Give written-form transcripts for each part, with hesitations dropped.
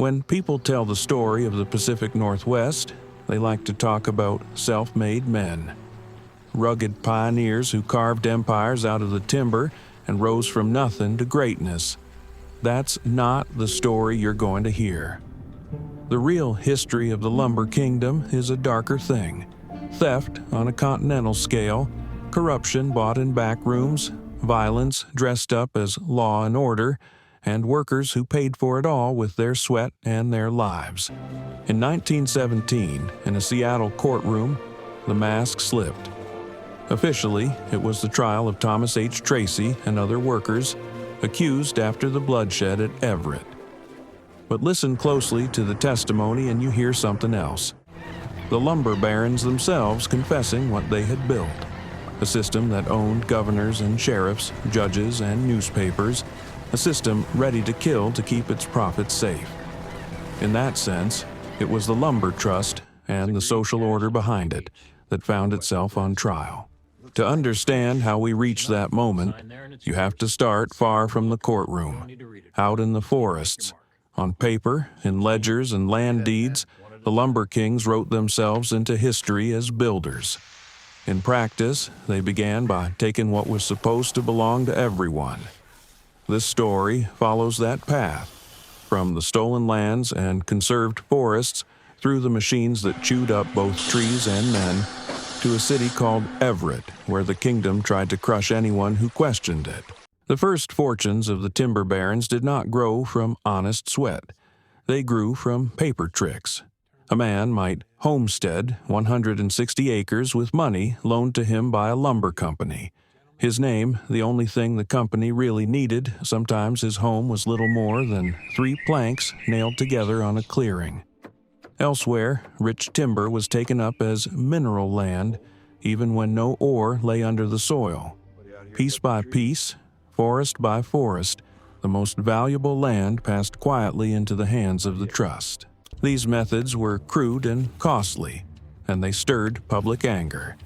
When people tell the story of the Pacific Northwest, they like to talk about self-made men, rugged pioneers who carved empires out of the timber and rose from nothing to greatness. That's not the story you're going to hear. The real history of the lumber kingdom is a darker thing. Theft on a continental scale, corruption bought in back rooms, violence dressed up as law and order, and workers who paid for it all with their sweat and their lives. In 1917, in a Seattle courtroom, the mask slipped. Officially, it was the trial of Thomas H. Tracy and other workers accused after the bloodshed at Everett. But listen closely to the testimony and you hear something else. The lumber barons themselves confessing what they had built. A system that owned governors and sheriffs, judges and newspapers, a system ready to kill to keep its profits safe. In that sense, it was the lumber trust and the social order behind it that found itself on trial. To understand how we reached that moment, you have to start far from the courtroom, out in the forests. On paper, in ledgers and land deeds, the lumber kings wrote themselves into history as builders. In practice, they began by taking what was supposed to belong to everyone. This story follows that path, from the stolen lands and conserved forests through the machines that chewed up both trees and men, to a city called Everett, where the kingdom tried to crush anyone who questioned it. The first fortunes of the timber barons did not grow from honest sweat. They grew from paper tricks. A man might homestead 160 acres with money loaned to him by a lumber company. His name, the only thing the company really needed. Sometimes his home was little more than 3 planks nailed together on a clearing. Elsewhere, rich timber was taken up as mineral land, even when no ore lay under the soil. Piece by piece, forest by forest, the most valuable land passed quietly into the hands of the trust. These methods were crude and costly, and they stirred public anger.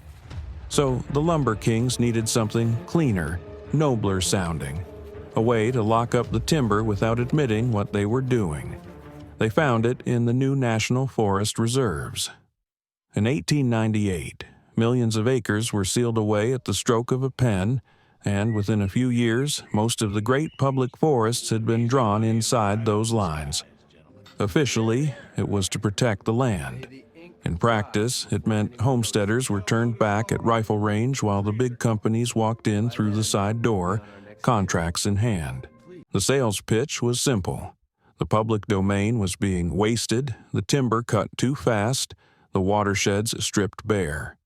So the lumber kings needed something cleaner, nobler sounding, a way to lock up the timber without admitting what they were doing. They found it in the new National Forest Reserves. In 1898, millions of acres were sealed away at the stroke of a pen, and within a few years, most of the great public forests had been drawn inside those lines. Officially, it was to protect the land. In practice, it meant homesteaders were turned back at rifle range while the big companies walked in through the side door, contracts in hand. The sales pitch was simple. The public domain was being wasted, the timber cut too fast, the watersheds stripped bare.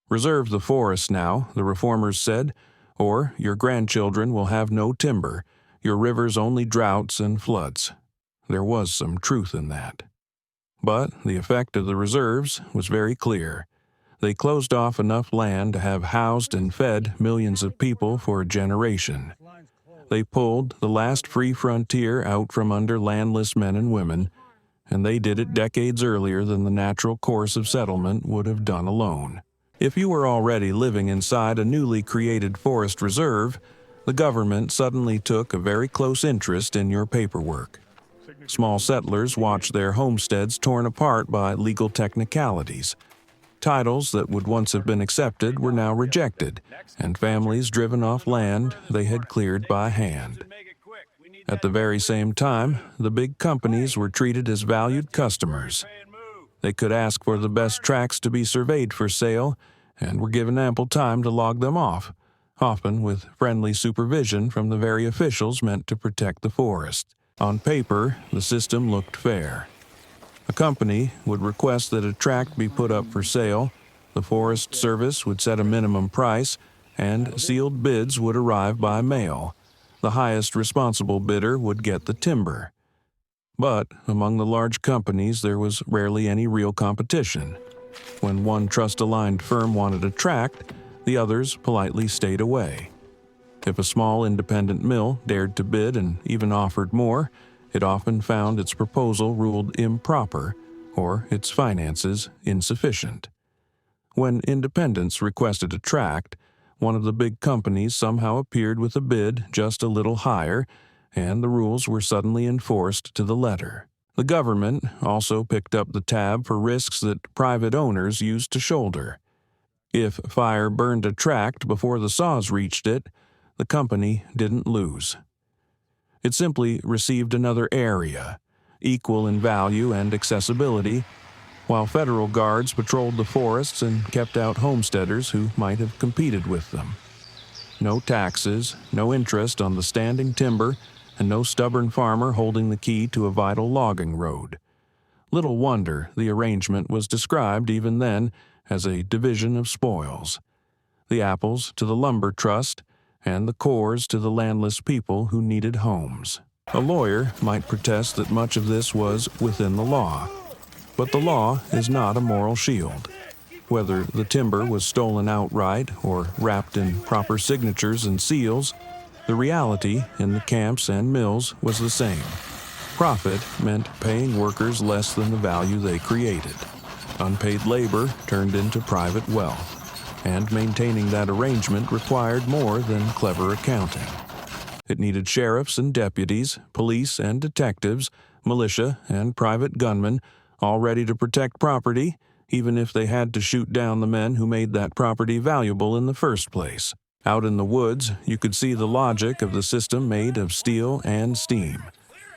Reserve the forest now, the reformers said, or your grandchildren will have no timber, your rivers only droughts and floods. There was some truth in that. But the effect of the reserves was very clear. They closed off enough land to have housed and fed millions of people for a generation. They pulled the last free frontier out from under landless men and women, and they did it decades earlier than the natural course of settlement would have done alone. If you were already living inside a newly created forest reserve, the government suddenly took a very close interest in your paperwork. Small settlers watched their homesteads torn apart by legal technicalities. Titles that would once have been accepted were now rejected, and families driven off land they had cleared by hand. At the very same time, the big companies were treated as valued customers. They could ask for the best tracts to be surveyed for sale, and were given ample time to log them off, often with friendly supervision from the very officials meant to protect the forest. On paper, the system looked fair. A company would request that a tract be put up for sale, the Forest Service would set a minimum price, and sealed bids would arrive by mail. The highest responsible bidder would get the timber. But among the large companies, there was rarely any real competition. When one trust-aligned firm wanted a tract, the others politely stayed away. If a small independent mill dared to bid and even offered more, it often found its proposal ruled improper or its finances insufficient. When independents requested a tract, one of the big companies somehow appeared with a bid just a little higher, and the rules were suddenly enforced to the letter. The government also picked up the tab for risks that private owners used to shoulder. If fire burned a tract before the saws reached it, the company didn't lose. It simply received another area, equal in value and accessibility, while federal guards patrolled the forests and kept out homesteaders who might have competed with them. No taxes, no interest on the standing timber, and no stubborn farmer holding the key to a vital logging road. Little wonder the arrangement was described even then as a division of spoils. The apples to the lumber trust, and the cores to the landless people who needed homes. A lawyer might protest that much of this was within the law, but the law is not a moral shield. Whether the timber was stolen outright or wrapped in proper signatures and seals, the reality in the camps and mills was the same. Profit meant paying workers less than the value they created. Unpaid labor turned into private wealth, and maintaining that arrangement required more than clever accounting. It needed sheriffs and deputies, police and detectives, militia and private gunmen, all ready to protect property, even if they had to shoot down the men who made that property valuable in the first place. Out in the woods, you could see the logic of the system made of steel and steam.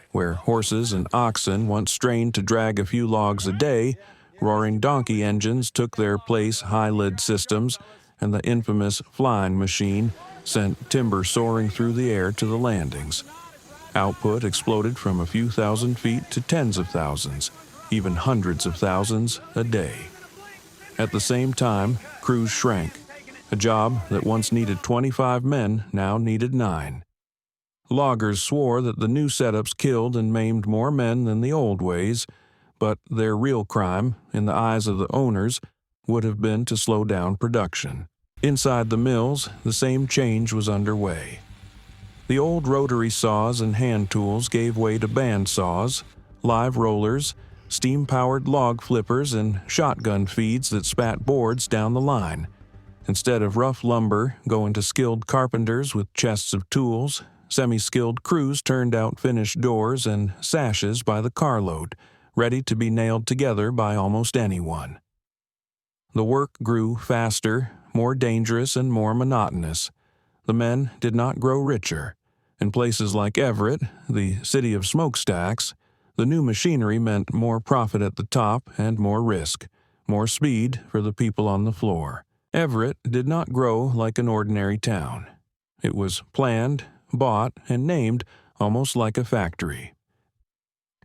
Where horses and oxen once strained to drag a few logs a day, roaring donkey engines took their place high-lid systems, and the infamous flying machine sent timber soaring through the air to the landings. Output exploded from a few thousand feet to tens of thousands, even hundreds of thousands a day. At the same time, crews shrank. A job that once needed 25 men now needed 9. Loggers swore that the new setups killed and maimed more men than the old ways, but their real crime, in the eyes of the owners, would have been to slow down production. Inside the mills, the same change was underway. The old rotary saws and hand tools gave way to band saws, live rollers, steam-powered log flippers, and shotgun feeds that spat boards down the line. Instead of rough lumber going to skilled carpenters with chests of tools, semi-skilled crews turned out finished doors and sashes by the carload, ready to be nailed together by almost anyone. The work grew faster, more dangerous, and more monotonous. The men did not grow richer. In places like Everett, the city of smokestacks, the new machinery meant more profit at the top and more risk, more speed for the people on the floor. Everett did not grow like an ordinary town. It was planned, bought, and named almost like a factory.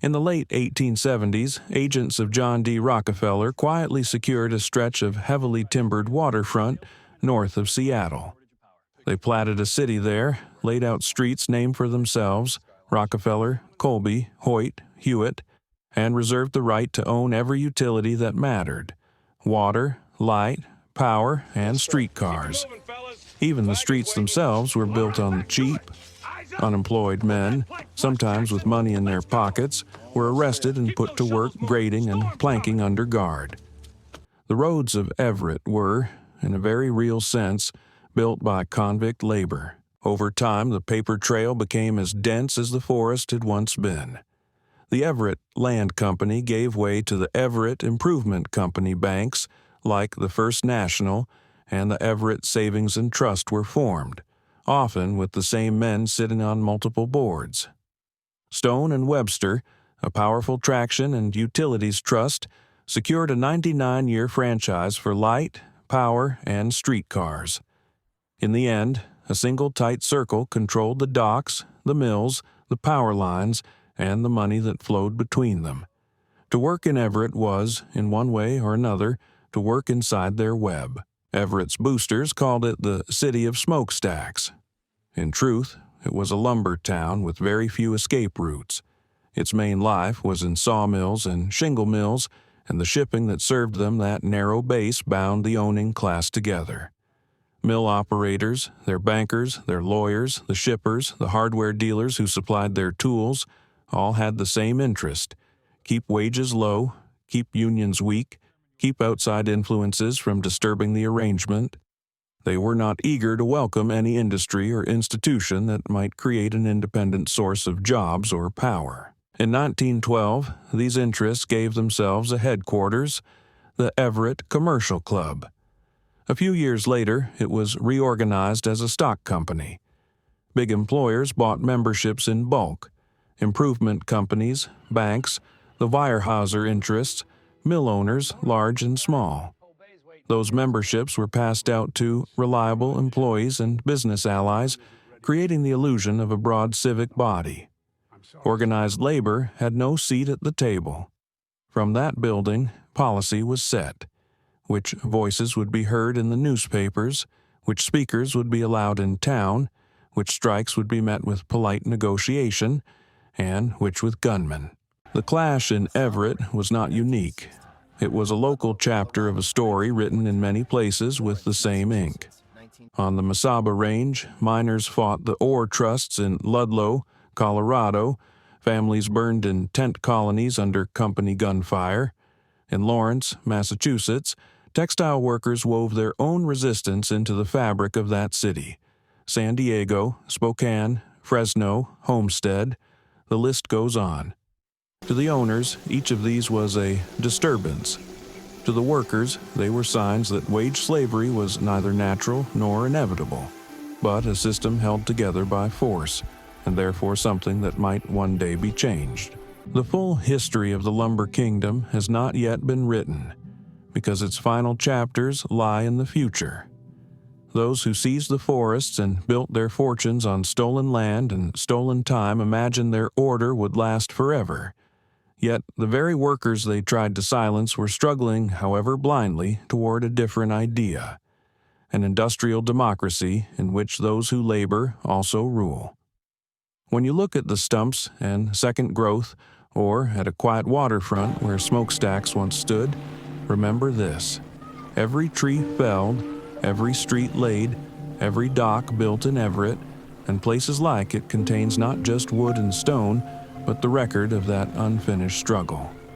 In the late 1870s, agents of John D. Rockefeller quietly secured a stretch of heavily timbered waterfront north of Seattle. They platted a city there, laid out streets named for themselves, Rockefeller, Colby, Hoyt, Hewitt, and reserved the right to own every utility that mattered: water, light, power, and streetcars. Even the streets themselves were built on the cheap. Unemployed men, sometimes with money in their pockets, were arrested and put to work grading and planking under guard. The roads of Everett were, in a very real sense, built by convict labor. Over time, the paper trail became as dense as the forest had once been. The Everett Land Company gave way to the Everett Improvement Company banks, like the First National, and the Everett Savings and Trust were formed, often with the same men sitting on multiple boards. Stone and Webster, a powerful traction and utilities trust, secured a 99-year franchise for light, power, and streetcars. In the end, a single tight circle controlled the docks, the mills, the power lines, and the money that flowed between them. To work in Everett was, in one way or another, to work inside their web. Everett's boosters called it the City of Smokestacks. In truth, it was a lumber town with very few escape routes. Its main life was in sawmills and shingle mills, and the shipping that served them that narrow base bound the owning class together. Mill operators, their bankers, their lawyers, the shippers, the hardware dealers who supplied their tools, all had the same interest: keep wages low, keep unions weak, keep outside influences from disturbing the arrangement. They were not eager to welcome any industry or institution that might create an independent source of jobs or power. In 1912, these interests gave themselves a headquarters, the Everett Commercial Club. A few years later, it was reorganized as a stock company. Big employers bought memberships in bulk: improvement companies, banks, the Weyerhaeuser interests, mill owners, large and small. Those memberships were passed out to reliable employees and business allies, creating the illusion of a broad civic body. Organized labor had no seat at the table. From that building, policy was set: which voices would be heard in the newspapers, which speakers would be allowed in town, which strikes would be met with polite negotiation, and which with gunmen. The clash in Everett was not unique. It was a local chapter of a story written in many places with the same ink. On the Mesaba Range, miners fought the ore trusts in Ludlow, Colorado. Families burned in tent colonies under company gunfire. In Lawrence, Massachusetts, textile workers wove their own resistance into the fabric of that city. San Diego, Spokane, Fresno, Homestead, the list goes on. To the owners, each of these was a disturbance. To the workers, they were signs that wage slavery was neither natural nor inevitable, but a system held together by force, and therefore something that might one day be changed. The full history of the lumber kingdom has not yet been written, because its final chapters lie in the future. Those who seized the forests and built their fortunes on stolen land and stolen time imagined their order would last forever. Yet the very workers they tried to silence were struggling, however blindly, toward a different idea: an industrial democracy in which those who labor also rule. When you look at the stumps and second growth, or at a quiet waterfront where smokestacks once stood, remember this: every tree felled, every street laid, every dock built in Everett, and places like it contains not just wood and stone, but the record of that unfinished struggle.